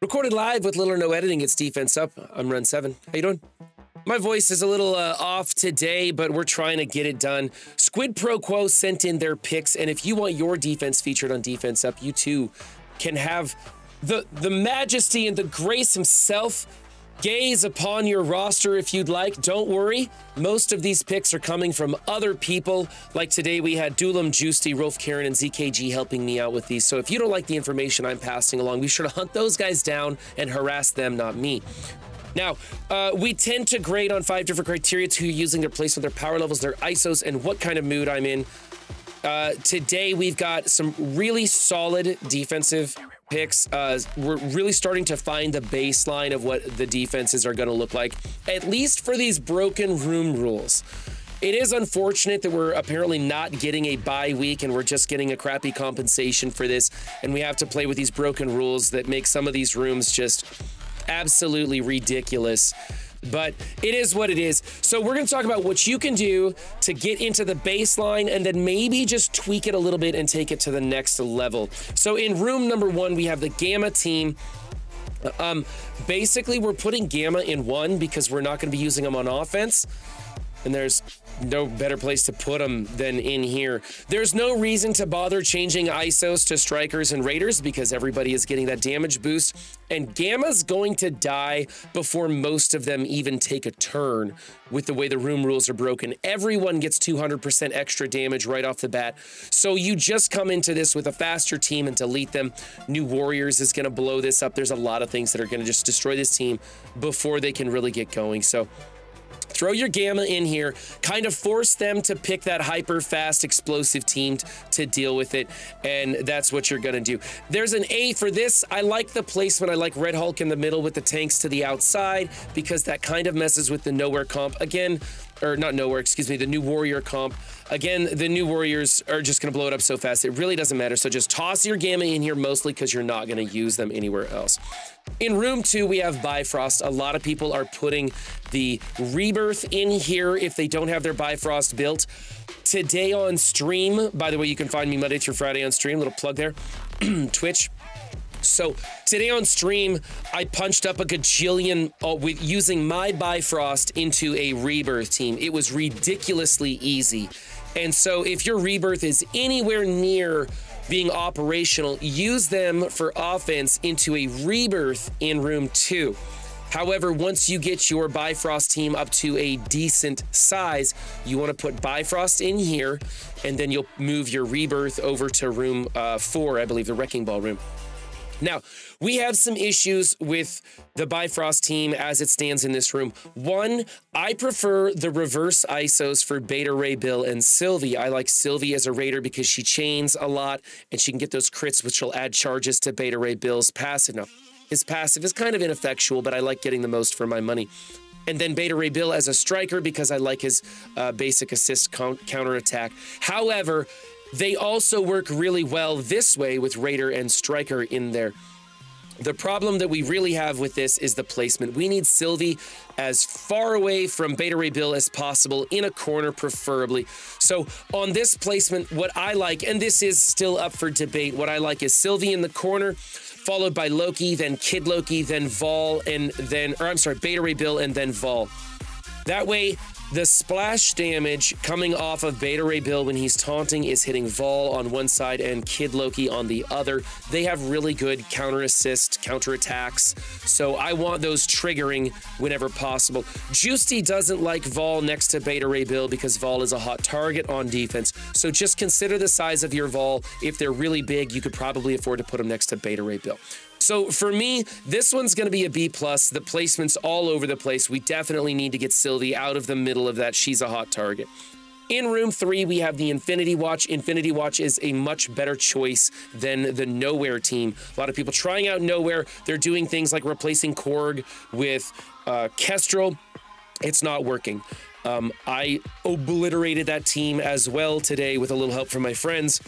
Recorded live with little or no editing, it's Defense Up. I'm Run 7. How you doing? My voice is a little off today, but we're trying to get it done. SquidProQuo sent in their picks, and if you want your defense featured on Defense Up, you too can have the majesty and the grace himself gaze upon your roster if you'd like. Don't worry, most of these picks are coming from other people. Like today we had Dulom, Jgiusti, RolfKieran, and ZKG helping me out with these. So if you don't like the information I'm passing along, be sure to hunt those guys down and harass them, not me. Now, we tend to grade on 5 different criteria: who you're using, their placement, their power levels, their ISOs, and what kind of mood I'm in. Today we've got some really solid defensive picks. We're really starting to find the baseline of what the defenses are going to look like, at least for these broken room rules. It is unfortunate that we're apparently not getting a bye week and we're just getting a crappy compensation for this, and we have to play with these broken rules that make some of these rooms just absolutely ridiculous. But it is what it is. So we're going to talk about what you can do to get into the baseline and then maybe just tweak it a little bit and take it to the next level. So in room number 1, we have the Gamma team. Basically, we're putting Gamma in 1 because we're not going to be using them on offense. And there's no better place to put them than in here. There's no reason to bother changing ISOs to strikers and raiders because everybody is getting that damage boost. And Gamma's going to die before most of them even take a turn with the way the room rules are broken. Everyone gets 200% extra damage right off the bat. So you just come into this with a faster team and delete them. New Warriors is going to blow this up. There's a lot of things that are going to just destroy this team before they can really get going. So throw your Gamma in here, kind of force them to pick that hyper fast explosive team to deal with it, and that's what you're gonna do. There's an A for this. I like the placement. I like Red Hulk in the middle with the tanks to the outside because that kind of messes with the nowhere comp. Again, or not nowhere, excuse me, the new Warrior comp. Again, the new Warriors are just gonna blow it up so fast, it really doesn't matter. So just toss your Gamma in here mostly because you're not gonna use them anywhere else. In room 2, we have Bifrost. A lot of people are putting the Rebirth in here if they don't have their Bifrost built. Today on stream, by the way, you can find me Monday through Friday on stream, little plug there, Twitch. So today on stream, I punched up a gajillion with using my Bifrost into a Rebirth team. It was ridiculously easy. And so if your Rebirth is anywhere near being operational, use them for offense into a Rebirth in room 2. However, once you get your Bifrost team up to a decent size, you want to put Bifrost in here, and then you'll move your Rebirth over to room 4, I believe, the Wrecking Ball room. Now, we have some issues with the Bifrost team as it stands in this room. One, I prefer the reverse ISOs for Beta Ray Bill and Sylvie. I like Sylvie as a raider because she chains a lot and she can get those crits, which will add charges to Beta Ray Bill's passive. Now, his passive is kind of ineffectual, but I like getting the most for my money. And then Beta Ray Bill as a striker because I like his basic assist counterattack. However, they also work really well this way with Raider and Striker in there. The problem that we really have with this is the placement. We need Sylvie as far away from Beta Ray Bill as possible, in a corner preferably. So on this placement, what I like, and this is still up for debate, what I like is Sylvie in the corner, followed by Loki, then Kid Loki, then Vol, and then, or I'm sorry, Beta Ray Bill, and then Vol. That way, the splash damage coming off of Beta Ray Bill when he's taunting is hitting Vol on one side and Kid Loki on the other. They have really good counter assist, counter attacks, so I want those triggering whenever possible. Jgiusti doesn't like Vol next to Beta Ray Bill because Vol is a hot target on defense, so just consider the size of your Vol. If they're really big, you could probably afford to put them next to Beta Ray Bill. So for me, this one's going to be a B+. The placement's all over the place. We definitely need to get Sylvie out of the middle of that. She's a hot target. In room 3, we have the Infinity Watch. Infinity Watch is a much better choice than the Nowhere team. A lot of people trying out Nowhere. They're doing things like replacing Korg with Kestrel. It's not working. I obliterated that team as well today with a little help from my friends.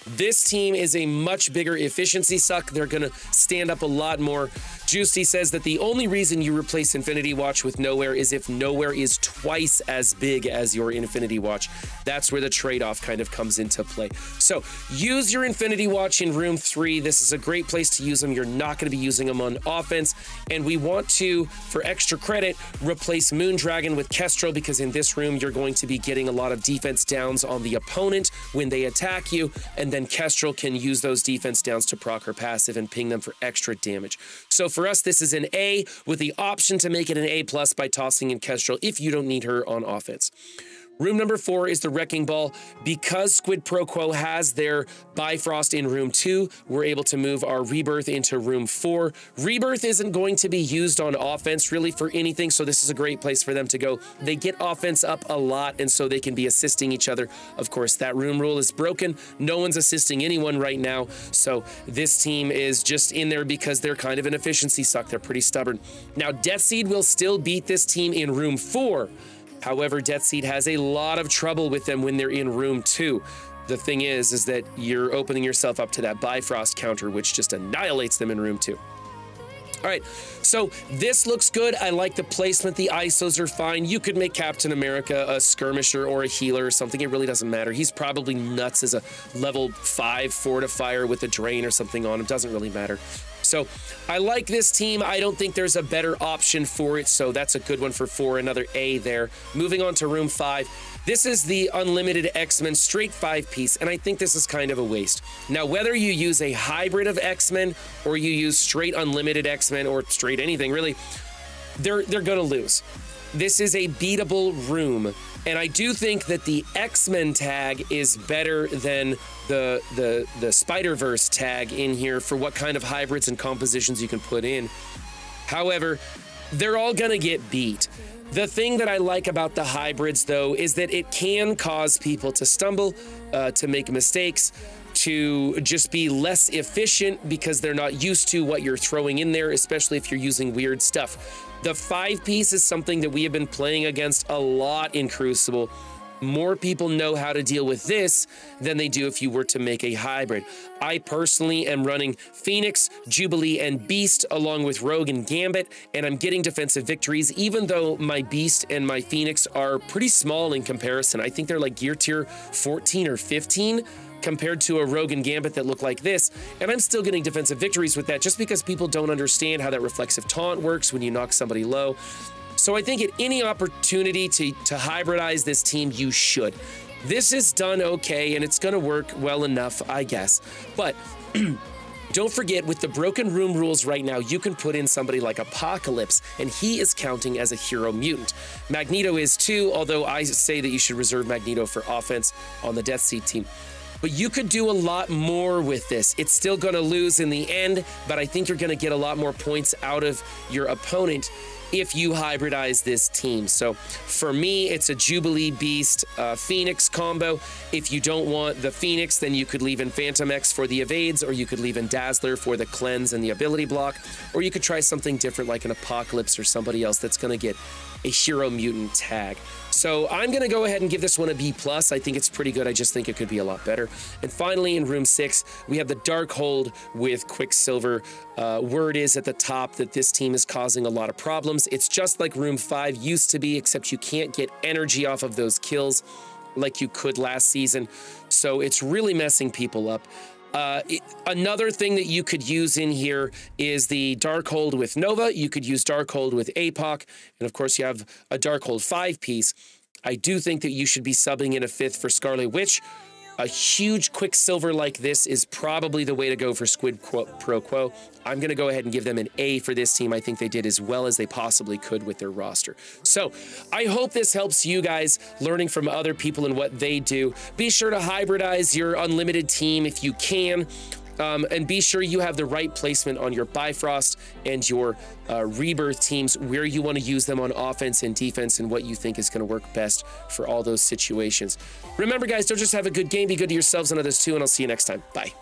This team is a much bigger efficiency suck. They're going to stand up a lot more. Jgiusti says that the only reason you replace Infinity Watch with Nowhere is if Nowhere is twice as big as your Infinity Watch. That's where the trade-off kind of comes into play. So use your Infinity Watch in room 3. This is a great place to use them. You're not going to be using them on offense. And we want to, for extra credit, replace Moondragon with Kestrel, because in this room, you're going to be getting a lot of defense downs on the opponent when they attack you. And then Kestrel can use those defense downs to proc her passive and ping them for extra damage. So for us, this is an A with the option to make it an A+ by tossing in Kestrel if you don't need her on offense. Room number 4 is the Wrecking Ball. Because SquidProQuo has their Bifrost in room 2, we're able to move our Rebirth into room 4. Rebirth isn't going to be used on offense really for anything, so this is a great place for them to go. They get offense up a lot, and so they can be assisting each other. Of course, that room rule is broken. No one's assisting anyone right now, so this team is just in there because they're kind of an efficiency suck. They're pretty stubborn. Now, Death Seed will still beat this team in room 4. However, Death Seed has a lot of trouble with them when they're in room 2. The thing is that you're opening yourself up to that Bifrost counter, which just annihilates them in room 2. All right, so this looks good. I like the placement. The ISOs are fine. You could make Captain America a skirmisher or a healer or something. It really doesn't matter. He's probably nuts as a level 5 fortifier with a drain or something on him. Doesn't really matter. So I like this team. I don't think there's a better option for it, so that's a good one for 4, another A there. Moving on to room 5. This is the Unlimited X-Men straight 5-piece, and I think this is kind of a waste. Now, whether you use a hybrid of X-Men or you use straight Unlimited X-Men or straight anything, really, they're going to lose. This is a beatable room, and I do think that the X-Men tag is better than the Spider-Verse tag in here for what kind of hybrids and compositions you can put in. However, they're all gonna get beat. The thing that I like about the hybrids, though, is that it can cause people to stumble, to make mistakes, to just be less efficient because they're not used to what you're throwing in there, especially if you're using weird stuff. The 5-piece is something that we have been playing against a lot in Crucible. More people know how to deal with this than they do if you were to make a hybrid. I personally am running Phoenix, Jubilee, and Beast along with Rogue and Gambit, and I'm getting defensive victories, even though my Beast and my Phoenix are pretty small in comparison. I think they're like gear tier 14 or 15 compared to a Rogue and Gambit that look like this, and I'm still getting defensive victories with that just because people don't understand how that reflexive taunt works when you knock somebody low. So I think at any opportunity to hybridize this team, you should. This is done okay, and it's going to work well enough, I guess. But don't forget, with the broken room rules right now, you can put in somebody like Apocalypse, and he is counting as a hero mutant. Magneto is too, although I say that you should reserve Magneto for offense on the Death Seed team. But you could do a lot more with this. It's still going to lose in the end, but I think you're going to get a lot more points out of your opponent if you hybridize this team. So for me, it's a Jubilee Beast Phoenix combo. If you don't want the Phoenix, then you could leave in Phantom X for the evades, or you could leave in Dazzler for the cleanse and the ability block, or you could try something different like an Apocalypse or somebody else that's going to get a hero mutant tag. So I'm going to go ahead and give this one a B+. I think it's pretty good. I just think it could be a lot better. And finally, in room 6, we have the Darkhold with Quicksilver. Word is at the top that this team is causing a lot of problems. It's just like room 5 used to be, except you can't get energy off of those kills like you could last season. So it's really messing people up. Another thing that you could use in here is the Darkhold with Nova. You could use Darkhold with APOC, and of course you have a Darkhold 5-piece. I do think that you should be subbing in a 5th for Scarlet Witch. A huge Quicksilver like this is probably the way to go for SquidProQuo. I'm going to go ahead and give them an A for this team. I think they did as well as they possibly could with their roster. So I hope this helps you guys learning from other people and what they do. Be sure to hybridize your unlimited team if you can. And be sure you have the right placement on your Bifrost and your Rebirth teams, where you want to use them on offense and defense, and what you think is going to work best for all those situations. Remember, guys, don't just have a good game, be good to yourselves and others too, and I'll see you next time. Bye.